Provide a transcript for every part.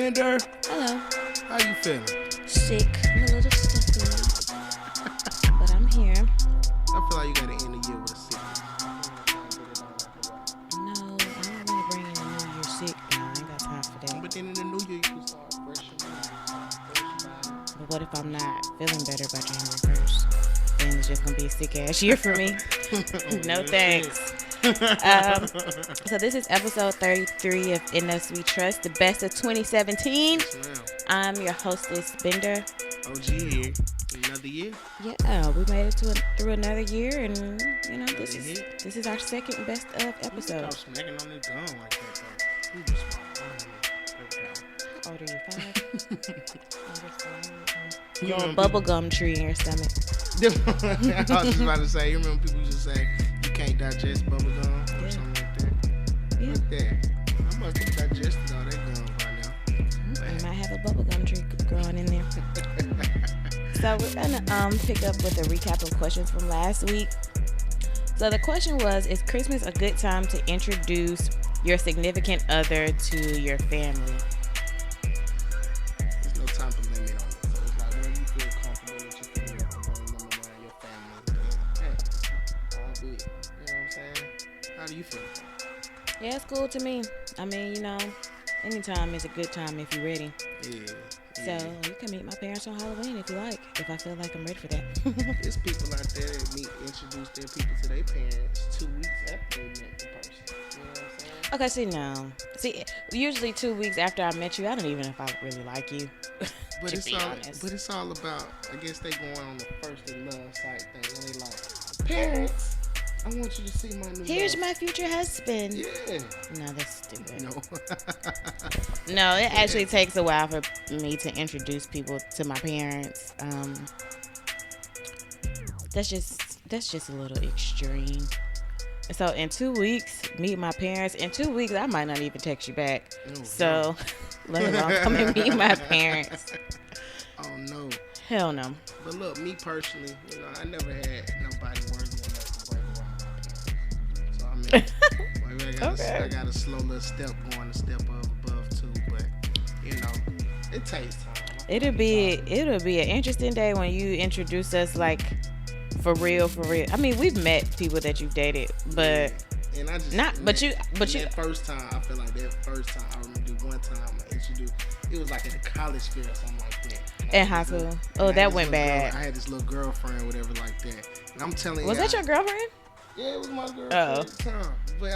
Bender. Hello. How you feeling? Sick. I'm a little stuffy. But I'm here. I feel like you gotta end the year with a sickness. No, I don't want to bring in the New Year sick. No, I ain't got time for that. But then in the new year, you can start fresh and But what if I'm not feeling better by January 1st? Then it's just going to be a sick ass year for me. No thanks. So this is episode 33 of In Us We Trust, the best of 2017. yes, ma'am. I'm your hostess, Bender. OG here. Another year. Yeah, we made it through another year, and you know this Another is our second best of episode. Stop smacking on the gun like that, though. You just How old are you? 5? You Little remember bubble gum tree in your stomach. I was just about to say, you remember people used to say you can't digest bubble gum or Yeah. something like that? Yeah. Like that. I must have digested all that gum by now. You might have a bubble gum tree growing in there. So we're gonna pick up with a recap of questions from last week. So the question was, is Christmas a good time to introduce your significant other to your family? There's no time limit on it. So it's like whenever you feel comfortable that you feel like bring them around your family, then hey, all good. You know what I'm saying? How do you feel? Yeah, it's cool to me. I mean, you know, anytime is a good time if you're ready. Yeah. So you can meet my parents on Halloween if you like, if I feel like I'm ready for that. There's people out there that introduce their people to their parents 2 weeks after they met the person. You know what I'm saying? Okay, see, usually 2 weeks after I met you, I don't even know if I really like you. But to it's be all honest. but it's all about, I guess they going on the first in love type thing. And they like, parents, I want you to see my new Here's love. my future husband. Yeah. No, that's stupid. No. No, it actually takes a while for me to introduce people to my parents. That's just a little extreme. So in 2 weeks, meet my parents. In 2 weeks, I might not even text you back. Oh, So let alone come and meet my parents. Oh no. Hell no. But look, me personally, you know, I never had nobody worthy enough to break around my parents. So I mean, maybe I got a slow little step going, a step above too. But you know, it takes time. It'll be an interesting day when you introduce us, like, for real. I mean, we've met people that you've dated, but yeah. And I just that first time, I feel like that first time, I remember one time I introduced, it was like at a college fair or something like that. in high school. Oh, that went bad. I had this little girlfriend, whatever, like that. And I'm telling you, Was that your girlfriend? Yeah, it was my girlfriend Oh. at the time. But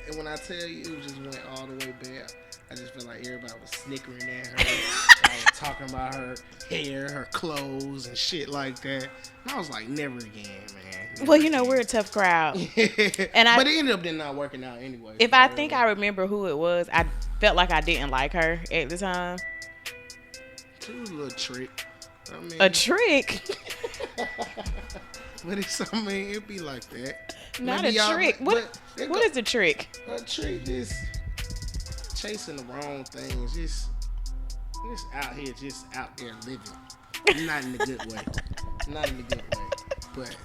and when I tell you, it just went all the way bad. I just felt like everybody was snickering at her. I was talking about her hair, her clothes, and shit like that. And I was like, never again, man. Never Well, you know, again. we're a tough crowd. But it ended up not working out anyway. If I think I remember who it was, I felt like I didn't like her at the time. She was a little trick. I mean, A trick? But I mean, it'd be like that. Not Maybe a y'all- trick. but it What go- is a trick? A trick, just chasing the wrong things, just out here, just out there living. Not in a good way. Not in a good way. But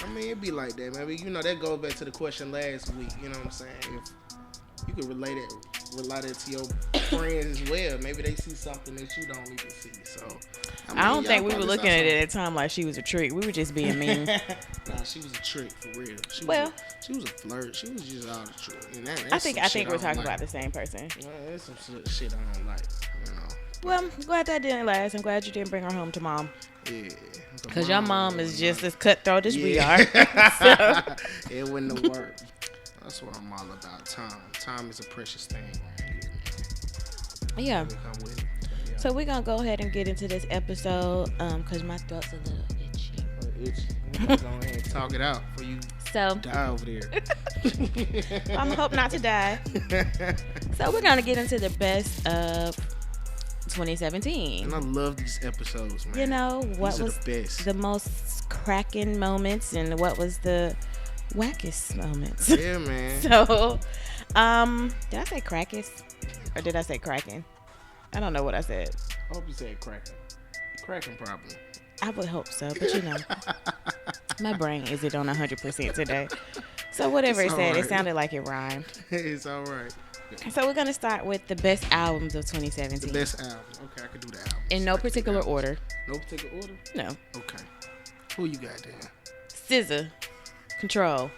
I mean, it'd be like that, man. You know, that goes back to the question last week. You know what I'm saying? If you could relate it to your friends as well. Maybe they see something that you don't even see. So I mean, don't y'all think we were probably looking saw at it at the time like she was a trick. We were just being mean. Nah, she was a trick for real. She was a flirt. She was just all the truth. And I think we're talking about the same person. That's some shit I don't like. You know. Well, I'm glad that didn't last. I'm glad you didn't bring her home to mom. Yeah. Because your mom is just as cutthroat as we Yeah. are. So. It wouldn't have worked. That's what I'm all about. Time is a precious thing around here, man. Yeah. We come with it. Yeah. So we're going to go ahead and get into this episode because my throat's a little itchy. We gotta go ahead and talk it out before you So die over there. I'm hope not to die. So we're going to get into the best of 2017. And I love these episodes, man. You know, what These are was the best. the most cracking moments and what was the wackest moments? Yeah, man. So, did I say crackest? Or did I say cracking? I don't know what I said. I hope you said cracking. Cracking probably. I would hope so, but you know, my brain isn't on 100% today. So whatever It's it said, alright. it sounded like it rhymed. It's all right. So we're gonna start with the best albums of The 2017 best albums. Okay, I can do the albums. in no I can do the particular albums. order. No particular order? No. Okay. Who you got there? SZA, Control.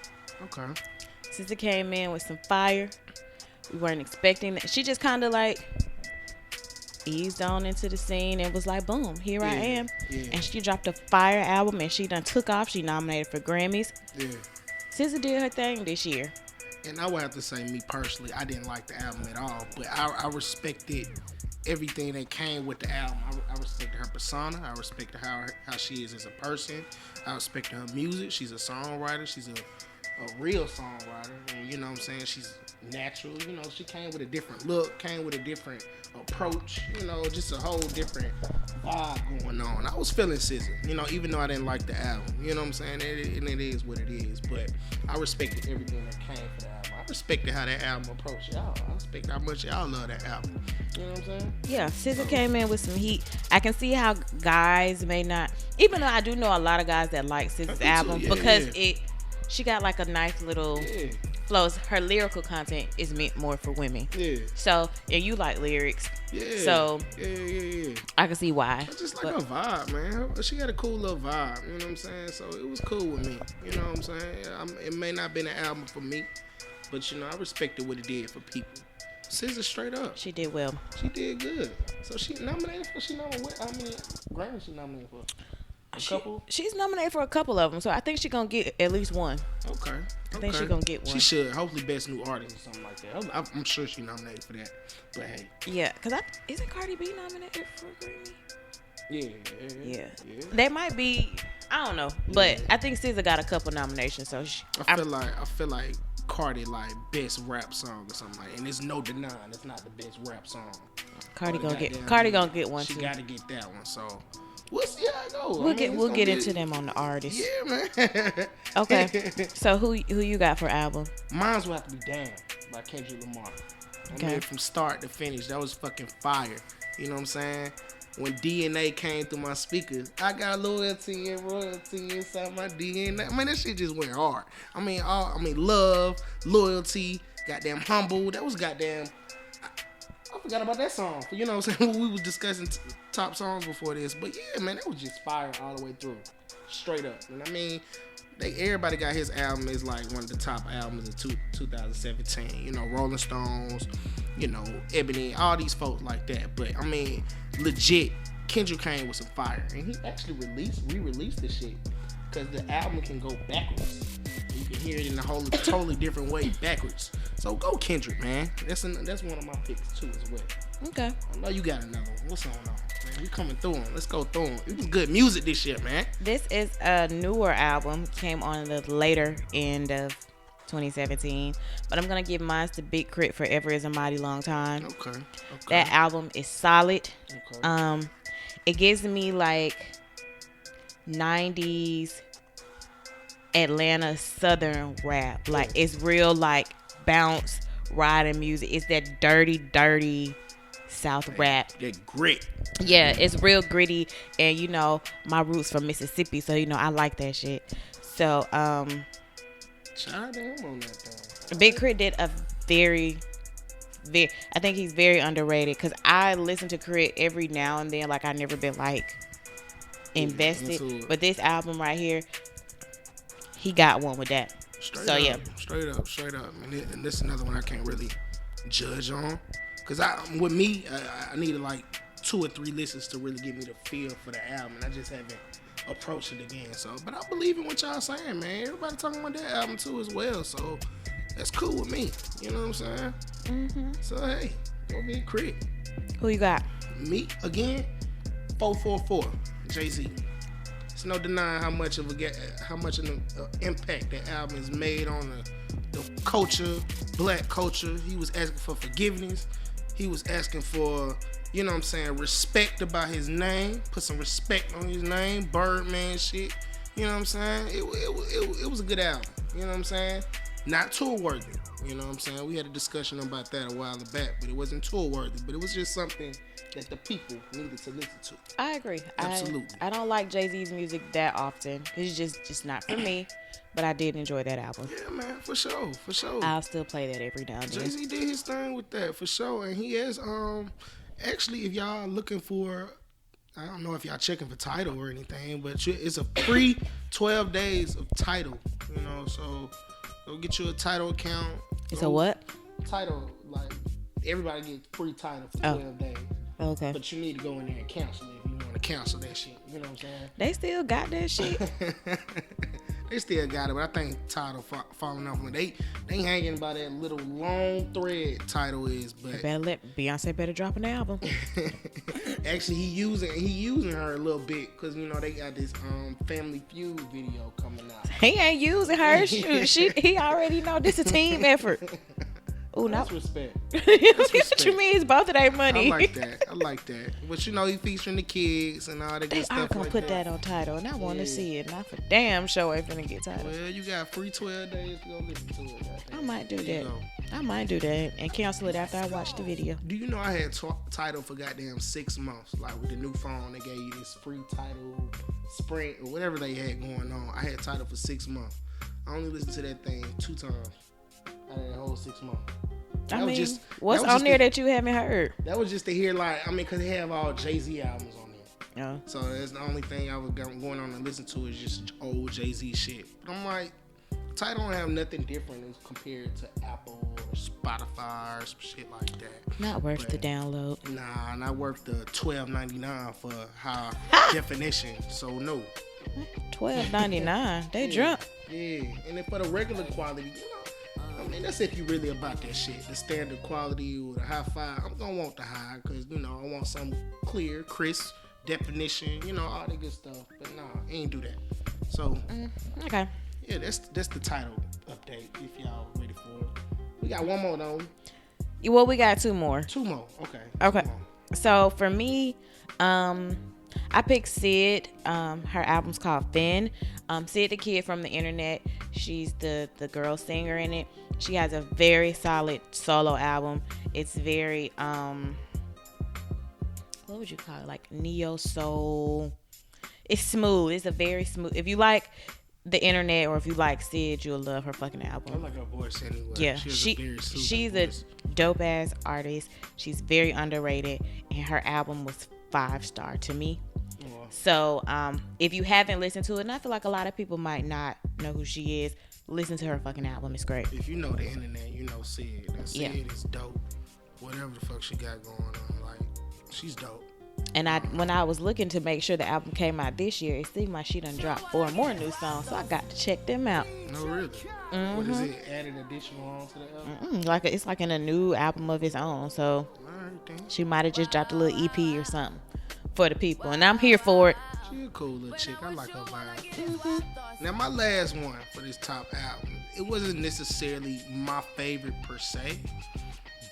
Okay. SZA came in with some fire. We weren't expecting that. She just kind of like eased on into the scene and was like, boom, here I am. Yeah. And she dropped a fire album and she done took off. She nominated for Grammys. Yeah. SZA did her thing this year. And I would have to say, me personally, I didn't like the album at all. But I respected everything that came with the album. I respected her persona. I respected how she is as a person. I respected her music. She's a songwriter. She's a real songwriter. And you know what I'm saying? She's natural. You know, she came with a different look, came with a different approach. You know, just a whole different vibe going on. I was feeling SZA, you know, even though I didn't like the album. You know what I'm saying? And it is what it is. But I respected everything that came for the album. I respected how that album approached y'all. I respect how much y'all love that album. You know what I'm saying? Yeah, SZA came in with some heat. I can see how guys may not, even though I do know a lot of guys that like SZA's album because she got like a nice little flows. Her lyrical content is meant more for women. Yeah. So, and you like lyrics. Yeah. So, I can see why. I just like her vibe, man. She got a cool little vibe. You know what I'm saying? So it was cool with me. You know what I'm saying? It may not have been an album for me, but you know, I respected what it did for people. SZA straight up. She did well. She did good. So she nominated for. How many Grammys she nominated for? A couple. She's nominated for a couple of them, so I think she's gonna get at least one. Okay. I think she's gonna get one. She should. Hopefully, best new artist or something like that. I'm sure she nominated for that. But hey. Yeah, cause isn't Cardi B nominated for a Grammy? Yeah. They might be. I don't know, but I think SZA got a couple nominations. So I feel like Cardi like best rap song or something like, and there's no denying it's not the best rap song. Cardi gonna get one. She too. gotta get that one. So we'll see how it goes. We'll get into them on the artists. Yeah, man. Okay. So who you got for album? Mine's will have to be Damn by Kendrick Lamar. I mean, from start to finish, that was fucking fire. You know what I'm saying? When DNA came through my speakers, I got loyalty and royalty inside my DNA. Man, that shit just went hard. I mean, love, loyalty, goddamn humble. That was goddamn. I forgot about that song. You know what I'm saying? We was discussing top songs before this, but yeah, man, that was just fire all the way through, straight up. And I mean, everybody got his album is like one of the top albums of 2017. You know, Rolling Stones, you know, Ebony, all these folks like that. But I mean, legit, Kendrick came with some fire, and he actually re-released this shit because the album can go backwards. You can hear it in a whole totally different way backwards. So go Kendrick, man. That's one of my picks too as well. Okay. I know you got another one. What's going on, man? We coming through them. Let's go through them. It was good music this year, man. This is a newer album. Came on the later end of 2017. But I'm going to give mine to Big Crit, Forever Is a Mighty Long Time. Okay. That album is solid. Okay. It gives me like 90s Atlanta Southern rap. Like it's real like bounce, riding music. It's that dirty South rap. That grit. Yeah, it's real gritty, and you know my roots from Mississippi, so you know I like that shit. So shout out to him on that thing. Big Crit did a very I think he's very underrated because I listen to Crit every now and then. Like I never been like invested, but this album right here, he got one with that. Straight up. And this is another one I can't really judge on. Because I needed like 2 or 3 listens to really give me the feel for the album. And I just haven't approached it again. So, but I believe in what y'all saying, man. Everybody talking about that album too as well. So that's cool with me. You know what I'm saying? Mm-hmm. So, hey, go Big Crit. Who you got? Me, again, 444, Jay-Z. There's no denying how much of an impact that album has made on the culture, black culture. He was asking for forgiveness. He was asking for, you know what I'm saying, respect about his name. Put some respect on his name. Birdman shit. You know what I'm saying? It was a good album. You know what I'm saying? Not tour worthy. You know what I'm saying? We had a discussion about that a while back, but it wasn't tour worthy. But it was just something that the people needed to listen to. I agree. Absolutely. I don't like Jay-Z's music that often. It's just not for me. But I did enjoy that album. Yeah, man, for sure. I'll still play that every now and then. Jay-Z did his thing with that, for sure. And he has, actually, if y'all looking for, I don't know if y'all checking for Tidal or anything, but it's a free 12 days of Tidal, you know, so go get you a Tidal account. It's a what? Tidal, like, everybody gets free Tidal for 12 days. Okay. But you need to go in there and cancel it if you want to cancel that shit, you know what I'm saying? They still got that shit. They still got it, but I think Tidal falling off. They hanging by that little long thread Tidal is, but Beyonce better drop an album. actually he using her a little bit because you know they got this Family Feud video coming out. He ain't using her. He already know this a team effort. Oh, that's respect. What you mean? It's both of their money. I like that. But you know, he featuring the kids and all that good stuff. I'm gonna like put that on Tidal, and I want to see it. Not for damn sure ain't finna get Tidal. Well, you got free 12 days to go listen to it. I might do that. I might do that and cancel it after I watch the video. Do you know I had Tidal for goddamn 6 months? Like with the new phone, they gave you this free Tidal Sprint or whatever they had going on. I had Tidal for 6 months. I only listened to that thing 2 times out of that whole 6 months. What's on there that you haven't heard? That was just to hear, like, I mean, because they have all Jay-Z albums on there. Yeah. So that's the only thing I was going on and listen to is just old Jay-Z shit. But I'm like, Tidal don't have nothing different as compared to Apple or Spotify or some shit like that. Not worth the download. Nah, not worth the $12.99 for high definition. So no. $12.99. They drunk. Yeah, and then for the regular quality, you know. I mean, that's if you really about that shit. The standard quality or the hi-fi. I'm going to want the high because, you know, I want some clear, crisp definition, you know, all that good stuff. But nah, ain't do that. So, okay. Yeah, that's the Tidal update if y'all ready for it. We got one more, don't we? Well, we got 2 more. 2 more. Okay. Okay. So, for me, I picked Sid. Her album's called Finn. Sid the Kid from the Internet. She's the girl singer in it. She has a very solid solo album. It's very what would you call it? Like neo soul. It's smooth. It's a very smooth. If you like the Internet or if you like Sid, you'll love her fucking album. I like her voice anyway. Yeah, she's a dope ass artist. She's very underrated, and her album was 5-star to me. So if you haven't listened to it, and I feel like a lot of people might not know who she is, listen to her fucking album. It's great. If you know the Internet, you know Sid. And Sid is dope. Whatever the fuck she got going on, like, she's dope. And when I was looking to make sure the album came out this year, it seemed like she done dropped 4 more new songs, so I got to check them out. No, really? Mm-hmm. What is it? Added additional on to the album? It's like in a new album of its own, so she might have just dropped a little EP or something for the people, and I'm here for it. She a cool little chick. I like her vibe. Now, my last one for this top album, it wasn't necessarily my favorite per se,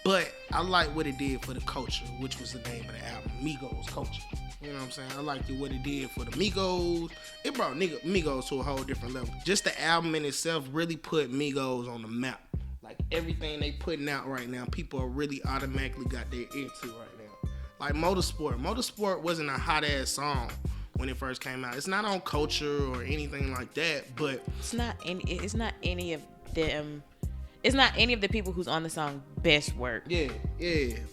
but I like what it did for the culture, which was the name of the album, Migos Culture. You know what I'm saying? I liked what it did for the Migos. It brought Migos to a whole different level. Just the album in itself really put Migos on the map. Like everything they putting out right now, people are really automatically got their ear to right now. Like Motorsport. Motorsport wasn't a hot ass song when it first came out. It's not on Culture or anything like that, but it's not any of them. It's not any of the people who's on the song best work. Yeah.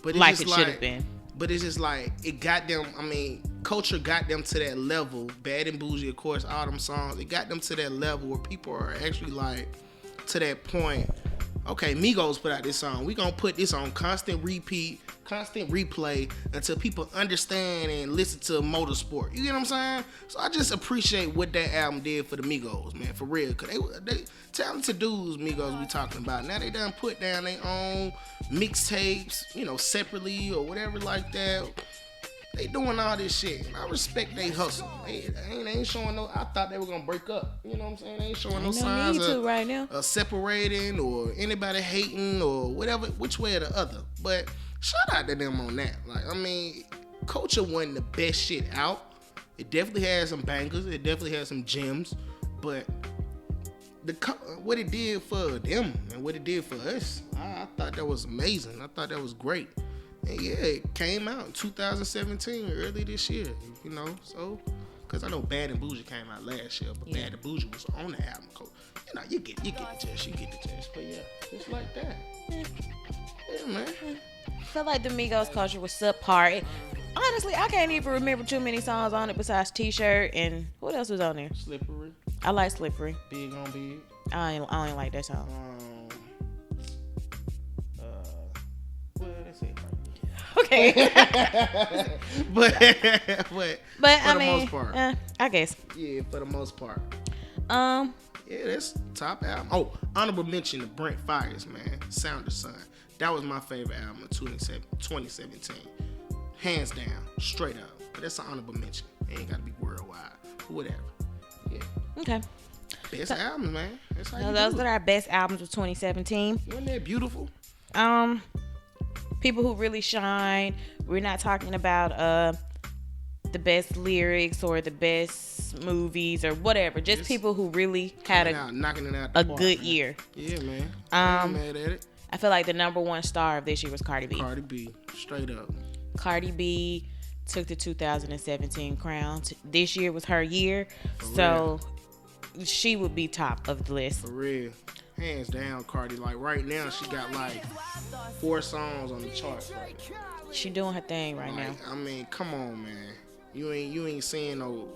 But it's like just it should have been. But it's just like it got them. I mean, Culture got them to that level. Bad and Bougie, of course, all them songs. It got them to that level where people are actually like to that point. Okay, Migos put out this song. We gonna put this on constant repeat, constant replay until people understand and listen to Motorsport. You get what I'm saying? So I just appreciate what that album did for the Migos, man, for real. Cause they talented dudes, Migos we talking about. Now they done put down their own mixtapes, you know, separately or whatever like that. They doing all this shit. And I respect they hustle. They ain't showing no. I thought they were gonna break up. You know what I'm saying? They ain't showing no signs of right now. Separating or anybody hating or whatever, which way or the other. But shout out to them on that. Like, I mean, Culture wasn't the best shit out. It definitely had some bangers. It definitely had some gems. But what it did for them and what it did for us, I thought that was amazing. I thought that was great. And yeah, it came out in 2017, early this year, you know. So, because I know Bad and Bougie came out last year, but Bad and Bougie was on the album cover. You know, you get the gist. But yeah, just like that. Yeah, man. I feel like the Migos culture was subpar. Honestly, I can't even remember too many songs on it besides T-Shirt and what else was on there? Slippery. I like Slippery. Big on Big. I ain't like that song. Well, that's it. Okay. but I mean, most part. I guess. Yeah, for the most part. Yeah, that's top album. Oh, honorable mention to Brent Faiyaz, man. Sound the Sun. That was my favorite album of 2017. Hands down, straight up. But that's an honorable mention. It ain't gotta be worldwide. Whatever. Yeah. Okay. Best albums, man. That's how you those do are our best albums of 2017. Wasn't that beautiful? People who really shine. We're not talking about the best lyrics or the best movies or whatever. Just people who really had knocking it out a good year. Yeah, man. I'm mad at it. I feel like the number one star of this year was Cardi B. Cardi B, straight up. Cardi B took the 2017 crown. This year was her year, she would be top of the list. For real. Hands down, Cardi. Like right now, she got like 4 songs on the charts right now. She doing her thing right now. I mean, come on, man. You ain't saying no.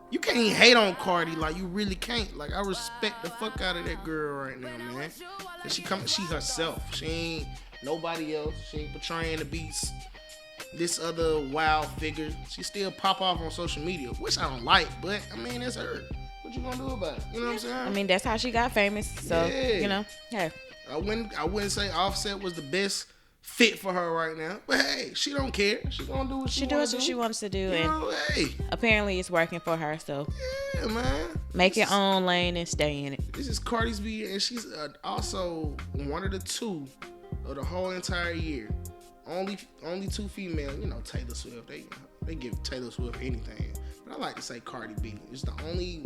You can't even hate on Cardi. Like you really can't. Like I respect the fuck out of that girl right now, man. And she herself. She ain't nobody else. She ain't portraying to be this other wild figure. She still pop off on social media, which I don't like. But I mean, that's her. What you gonna do about it? You know what I'm saying? I mean, that's how she got famous. So you know, hey. I wouldn't say Offset was the best fit for her right now, but hey, she don't care. She gonna do what she does what she wants to do, you and know, hey, apparently it's working for her. So yeah, man, make your own lane and stay in it. This is Cardi's B, and she's also one of the 2 of the whole entire year. Only 2 female. You know, Taylor Swift. They give Taylor Swift anything, but I like to say Cardi B. It's the only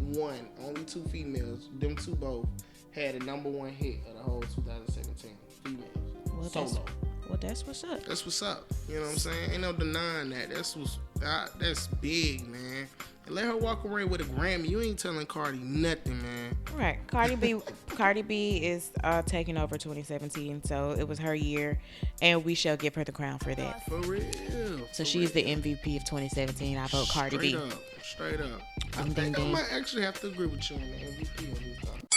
2 females. Them 2 both had a number 1 hit of the whole 2017. Females. Solo. Well, that's what's up. That's what's up. You know what I'm saying? Ain't no denying that. That's big, man. And let her walk away with a Grammy. You ain't telling Cardi nothing, man. Right. Cardi B is taking over 2017, so it was her year, and we shall give her the crown for that. For real. So she's the MVP of 2017. I vote Cardi B. Straight up. I think I might actually have to agree with you on the MVP on this topic.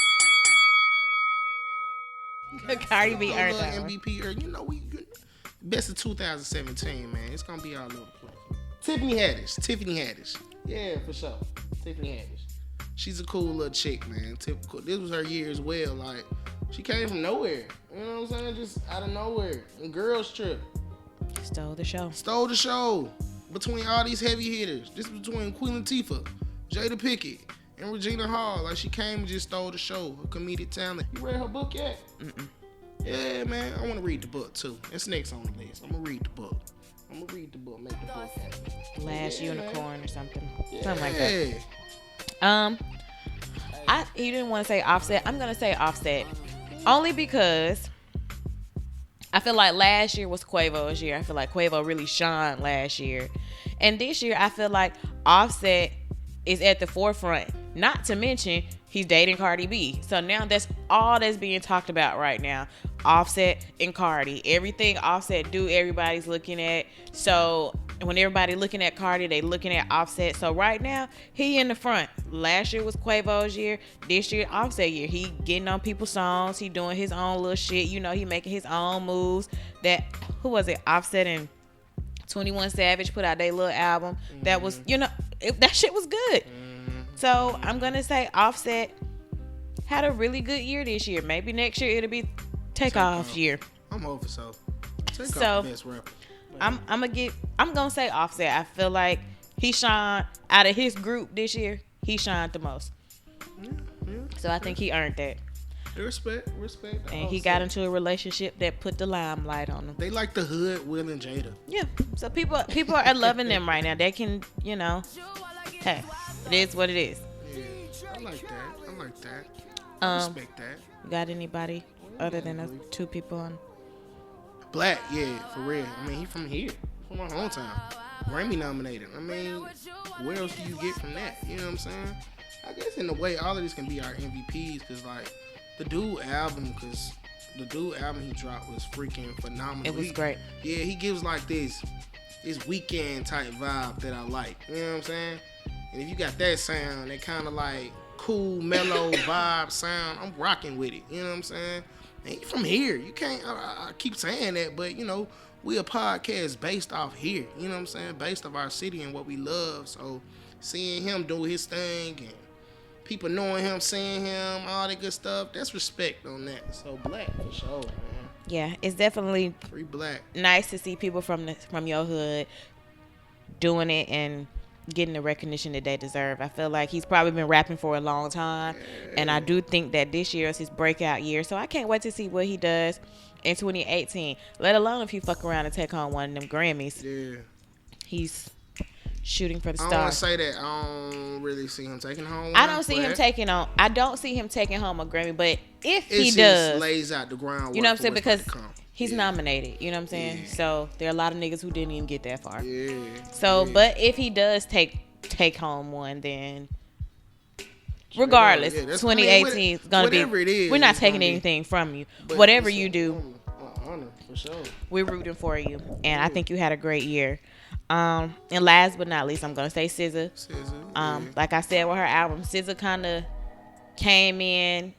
Cardi B earned that MVP. You know, best of 2017, man. It's gonna be all over the place. Tiffany Haddish. Yeah, for sure. Tiffany Haddish. She's a cool little chick, man. This was her year as well. Like, she came from nowhere. You know what I'm saying? Just out of nowhere. And Girls Trip. Stole the show. Between all these heavy hitters. This was between Queen Latifah, Jada Pinkett, and Regina Hall. Like, she came and just stole the show. Her comedic talent. You read her book yet? Mm-mm. Yeah, man. I want to read the book, too. It's next on the list. I'm going to read the book. Make the book happen. Last Unicorn or something. Yeah. Something like that. You didn't want to say Offset. I'm going to say Offset. Only because I feel like last year was Quavo's year. I feel like Quavo really shined last year. And this year, I feel like Offset is at the forefront. Not to mention, he's dating Cardi B. So now that's all that's being talked about right now. Offset and Cardi. Everything Offset do, everybody's looking at. So when everybody looking at Cardi, they looking at Offset. So right now, he in the front. Last year was Quavo's year. This year, Offset year. He getting on people's songs. He doing his own little shit. You know, he making his own moves. Who was it? Offset and 21 Savage put out their little album. Mm-hmm. That was, that shit was good. Mm-hmm. So I'm going to say Offset had a really good year this year. Maybe next year it'll be Takeoff year. I'm hoping so. Takeoff the best rapper. I'm gonna say Offset. I feel like he shined out of his group this year. He shined the most. Yeah. So I think he earned that. Respect. And he got into a relationship that put the limelight on him. They like the hood, Will and Jada. Yeah. So people are loving them right now. They can, hey, it is what it is. Yeah. I like that. I like that. I respect that. You got anybody other than those two people on? Black, yeah, for real. I mean, he from here, from my hometown. Grammy nominated. I mean, where else do you get from that? You know what I'm saying? I guess in a way, all of these can be our MVPs, because like the dude album he dropped was freaking phenomenal. It was great. Yeah, he gives like this weekend type vibe that I like. You know what I'm saying? And if you got that sound, that kind of like cool, mellow vibe sound, I'm rocking with it. You know what I'm saying? And you from here. You can't, I keep saying that, but you know, we a podcast based off here. You know what I'm saying? Based off our city and what we love. So seeing him do his thing and people knowing him, seeing him, all that good stuff, that's respect on that. So Black for sure, man. Yeah, it's definitely Free Black. nice to see people from your hood doing it and getting the recognition that they deserve. I feel like he's probably been rapping for a long time, and I do think that this year is his breakout year. So I can't wait to see what he does in 2018. Let alone if he fuck around and take home one of them Grammys. Yeah. He's shooting for the I don't want to stars. say that. I don't really see him taking home one. I don't see him taking home a Grammy, but if he just does, lays out the groundwork. you know what I'm saying? for what's Because about to come. he's nominated. You know what I'm saying? Yeah. So there are a lot of niggas who didn't even get that far. Yeah. So, yeah. but if he does take home one, then regardless, Yeah, that's- 2018 is gonna be. whatever it is, We're not it's taking gonna be- anything from you. But Whatever it's you an do, honor for sure. we're rooting for you, and I think you had a great year. And last but not least, I'm gonna say SZA. Like I said with her album, SZA kind of came in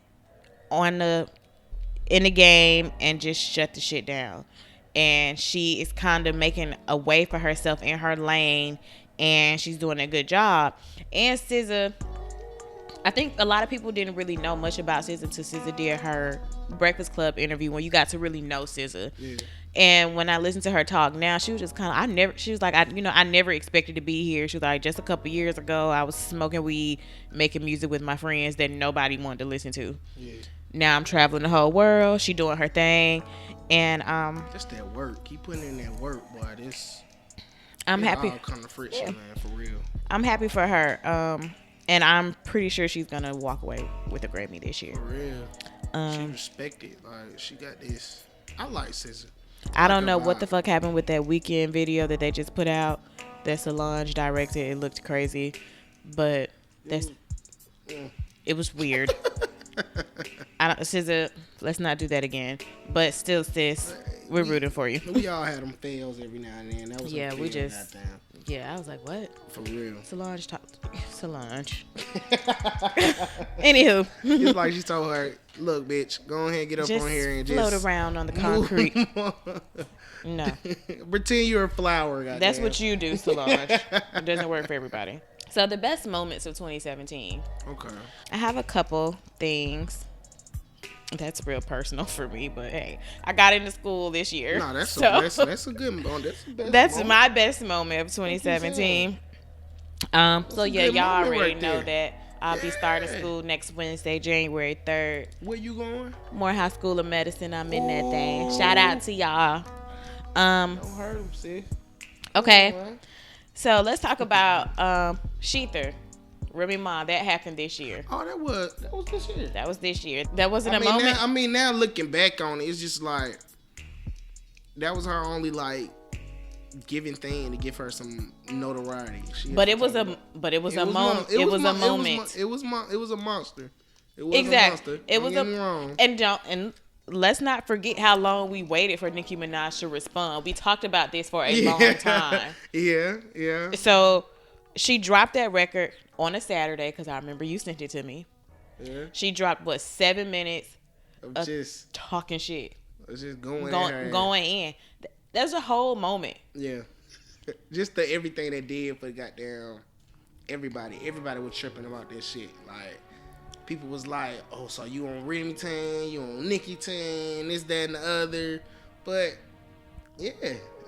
the game and just shut the shit down. And she is kind of making a way for herself in her lane, and she's doing a good job. And SZA, I think a lot of people didn't really know much about SZA until SZA did her Breakfast Club interview, when you got to really know SZA. Yeah. And when I listened to her talk now, she was just kind of, I never expected to be here. She was like, just a couple years ago, I was smoking weed, making music with my friends that nobody wanted to listen to. Yeah. Now I'm traveling the whole world. She doing her thing. And just that work. Keep putting in that work, boy. I'm happy. All kind of friction, man, for real. I'm happy for her. And I'm pretty sure she's gonna walk away with a Grammy this year. For real. She respected. Like, she got this. I like SZA. I don't know what the fuck happened with that Weekend video that they just put out that Solange directed. It looked crazy, but it was weird. SZA, let's not do that again. But still, sis, we're rooting for you. We all had them fails every now and then. That was Yeah, okay, we just- goddamn. Yeah, I was like, what? For real. Solange. Anywho, It's like she told her, look, bitch, go ahead and get up just on here and float just around on the concrete. No, pretend you're a flower, goddamn. that's what you do, Solange. It doesn't work for everybody. So the best moments of 2017. Okay. I have a couple things. That's real personal for me, but hey, I got into school this year. No, that's so that's a good one. That's the best that's moment. my best moment of 2017. So a yeah, good y'all moment already right know there. that I'll be starting Yeah. school next Wednesday, January 3rd. Where you going? Morehouse School of Medicine. I'm in that thing. Shout out to y'all. Don't hurt him, sis. Okay, Alright. so let's talk about Sheether, Remy Ma. That happened this year. Oh, that was this year. That was this year. That wasn't a moment. Now looking back on it, it's just like that was her only like giving thing to give her some notoriety. But it was a moment. It was a moment. It was a monster. It was Exactly. a monster. It was Don't get me wrong. and let's not forget how long we waited for Nicki Minaj to respond. We talked about this for a long time. Yeah. So she dropped that record on a Saturday, because I remember you sent it to me. Yeah. She dropped 7 minutes Of just talking shit, going going in. There's a whole moment. Yeah. Just the everything they did for goddamn everybody. Everybody was tripping about this shit. Like, people was like, oh, so you on Remy Tan, you on Nicki Tan, this, that, and the other. But, yeah.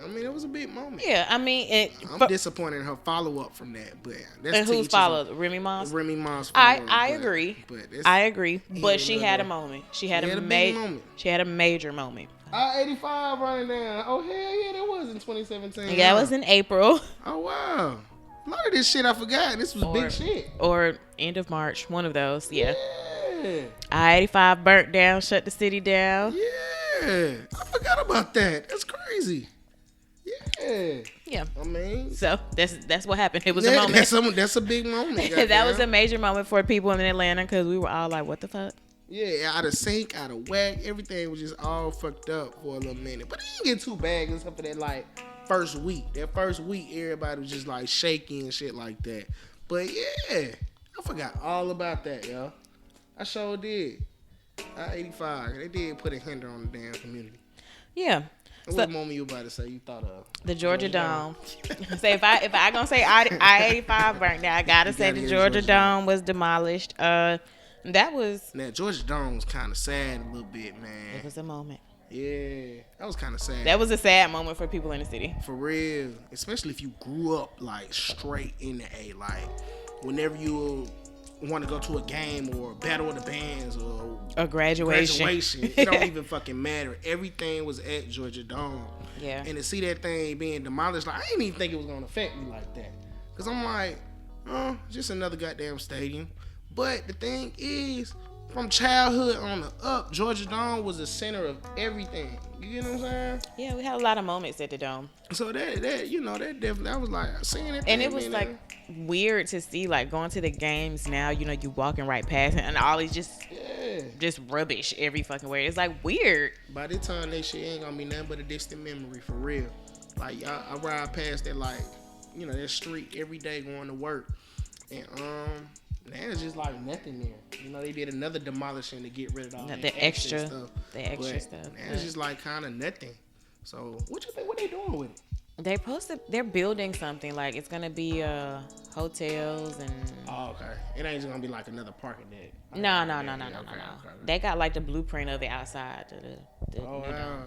I mean, it was a big moment. Yeah, I mean, I'm disappointed in her follow-up from that. But that's and who's teachers- followed? Remy Ma's? Remy Ma's I follow-up, agree. But that's, I agree. But Yeah, she but, had a moment. She had a big moment. She had a major moment. I-85 running down. Oh, hell yeah, that was in 2017. Yeah, huh? it was in April. Oh, wow. A lot of this shit I forgot. This was big shit. Or end of March, one of those. Yeah. Yeah. I-85 burnt down, shut the city down. Yeah. I forgot about that. That's crazy. Yeah. Yeah. I mean. So that's what happened. It was a moment. That's a big moment. That was a major moment for people in Atlanta because we were all like, what the fuck? Yeah, out of sync, out of whack. Everything was just all fucked up for a little minute. But it didn't get too bad except for that, like, first week. That first week, everybody was just, like, shaky and shit like that. But, yeah, I forgot all about that, y'all. I sure did. I-85, they did put a hinder on the damn community. Yeah. What moment you about to say you thought of? The Georgia Dome. Say if I gonna say I-85 burnt down, I gotta say the Georgia Dome was demolished. That was... Now, Georgia Dome was kind of sad a little bit, man. It was a moment. Yeah, that was kind of sad. That was a sad moment for people in the city. For real. Especially if you grew up, like, straight in the A. Like, whenever you want to go to a game or battle of the bands or a graduation. It don't even fucking matter. Everything was at Georgia Dome. Yeah. And to see that thing being demolished, like, I didn't even think it was going to affect me like that. Because I'm like, just another goddamn stadium. But the thing is, from childhood on the up, Georgia Dome was the center of everything. You get what I'm saying? Yeah, we had a lot of moments at the Dome. So that you know, that definitely, I was like seeing it. And it was like weird to see, like, going to the games now, you know, you walking right past it and all these just rubbish every fucking way. It's like weird. By the time that shit ain't gonna be nothing but a distant memory for real. Like, I ride past that, like, you know, that street every day going to work. And now it's just like nothing there. You know, they did another demolishing to get rid of all the extra stuff. The extra stuff. Now it's just like kind of nothing. So what you think? What they doing with it? They're building something, like it's gonna be hotels and. Oh, okay. It ain't just gonna be like another parking deck. No. They got like the blueprint of it outside. Oh wow.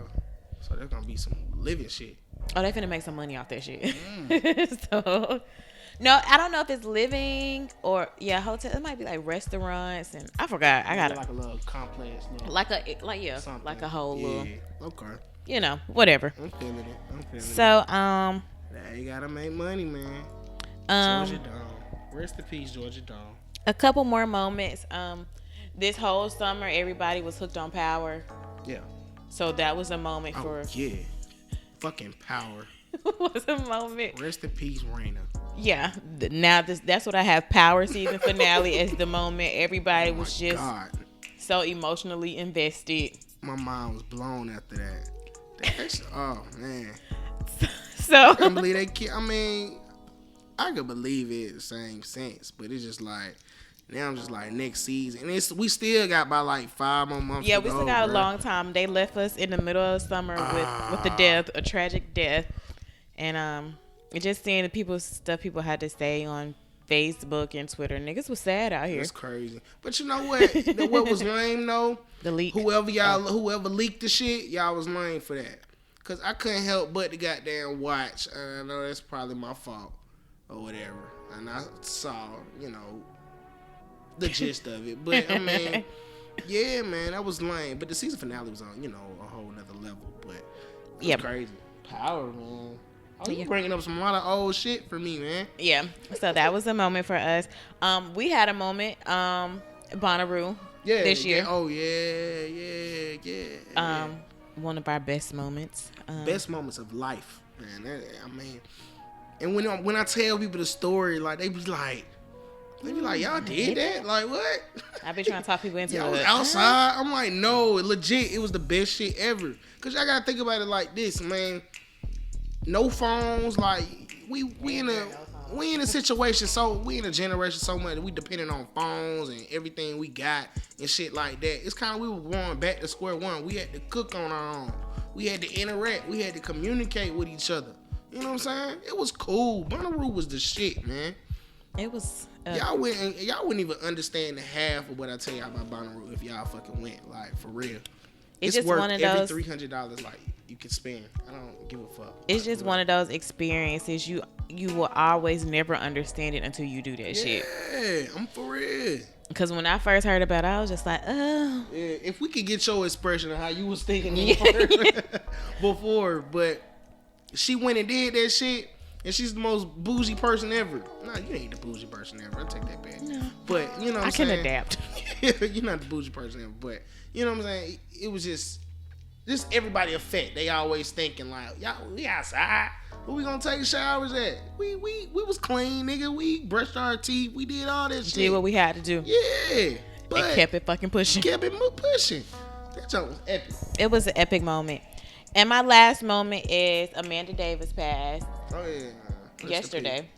So there's gonna be some living shit. Oh, they finna make some money off that shit. So. No, I don't know if it's living or hotel. It might be like restaurants and I forgot. I got like a little complex, like a whole little. Okay. You know, whatever. I'm feeling it. So now you gotta make money, man. Georgia Dome. Rest in peace, Georgia Dome. A couple more moments. This whole summer, everybody was hooked on Power. Yeah. So that was a moment for. Yeah. Fucking Power. Was a moment. Rest in peace, Raina. Yeah, now that's what I have. Power season finale as the moment. Everybody was just so emotionally invested. My mind was blown after that. Oh man. So I can't believe they. I mean, I could believe it in the same sense, but it's just like now I'm just like next season, and we still got about like 5 more months. Yeah, we still got a long time. They left us in the middle of summer with the death, a tragic death, and just seeing the stuff people had to say on Facebook and Twitter. Niggas was sad out here. It's crazy. But you know what? What was lame though? The leak. Whoever leaked the shit, y'all was lame for that. Cause I couldn't help but to goddamn watch. I know that's probably my fault or whatever. And I saw, you know, the gist of it. But I mean, yeah, man, that was lame. But the season finale was on, you know, a whole nother level. But it was crazy. Power, man. Oh, you bringing up some lot of old shit for me, man. Yeah. So that was a moment for us. We had a moment, Bonnaroo this year. Oh, yeah. One of our best moments. Best moments of life, man. I mean, and when I tell people the story, like, they be like, y'all did that? Like, what? I be trying to talk people into it. Y'all was outside? I'm like, no, legit, it was the best shit ever. Because y'all got to think about it like this, man. No phones, like we in a situation, so we in a generation so much we depending on phones and everything we got and shit like that. It's kind of, we were going back to square one. We had to cook on our own. We had to interact. We had to communicate with each other. You know what I'm saying? It was cool. Bonnaroo was the shit, man. It was. Y'all wouldn't even understand the half of what I tell y'all about Bonnaroo if y'all fucking went, like, for real. It's just worth one of every those $300 like you can spend. I don't give a fuck. It's just one of those experiences you will always never understand it until you do that shit. Yeah, I'm for real. Because when I first heard about it, I was just like, oh. Yeah, if we could get your expression of how you was thinking before, but she went and did that shit. and she's the most bougie person ever. Nah, you ain't the bougie person ever. I take that back. No. But you know what I'm saying? I can adapt. You're not the bougie person ever, but you know what I'm saying? It was just everybody effect. They always thinking like, y'all, we outside. Who we gonna take showers at? We was clean, nigga. We brushed our teeth. We did all that shit. Did what we had to do. Yeah. But and kept it fucking pushing. Kept it pushing. That joke was epic. It was an epic moment. And my last moment is Amanda Davis passed. Oh yeah. Yesterday.